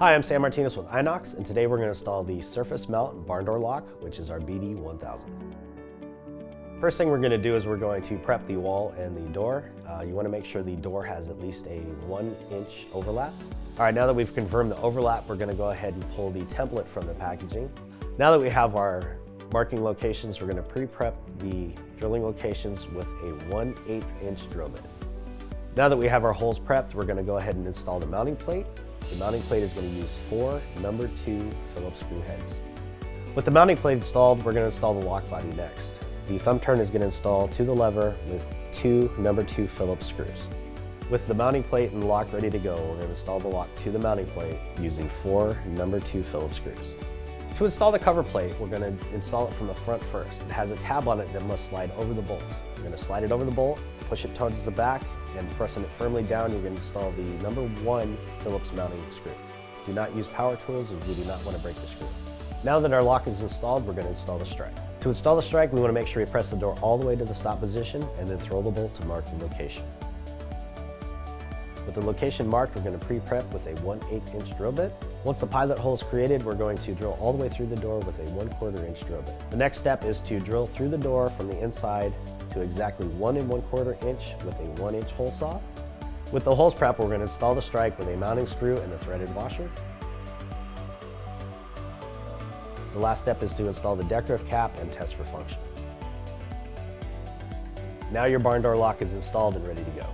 Hi, I'm Sam Martinez with INOX, and today we're going to install the surface mount barn door lock, which is our BD1000. First thing we're going to do is we're going to prep the wall and the door. You want to make sure the door has at least a 1-inch overlap. All right, now that we've confirmed the overlap, we're going to go ahead and pull the template from the packaging. Now that we have our marking locations, we're going to pre-prep the drilling locations with a 1/8 inch drill bit. Now that we have our holes prepped, we're going to go ahead and install the mounting plate. The mounting plate is going to use 4 number 2 Phillips screw heads. With the mounting plate installed, we're going to install the lock body next. The thumb turn is going to install to the lever with 2 number 2 Phillips screws. With the mounting plate and the lock ready to go, we're going to install the lock to the mounting plate using 4 number 2 Phillips screws. To install the cover plate, we're going to install it from the front first. It has a tab on it that must slide over the bolt. We're going to slide it over the bolt, push it towards the back, and pressing it firmly down, you're going to install the number 1 Phillips mounting screw. Do not use power tools as we do not want to break the screw. Now that our lock is installed, we're going to install the strike. To install the strike, we want to make sure we press the door all the way to the stop position and then throw the bolt to mark the location. With the location marked, we're going to pre-prep with a 1/8 inch drill bit. Once the pilot hole is created, we're going to drill all the way through the door with a 1/4 inch drill bit. The next step is to drill through the door from the inside to exactly 1 1/4 inch with a 1-inch hole saw. With the holes prepped, we're going to install the strike with a mounting screw and a threaded washer. The last step is to install the decorative cap and test for function. Now your barn door lock is installed and ready to go.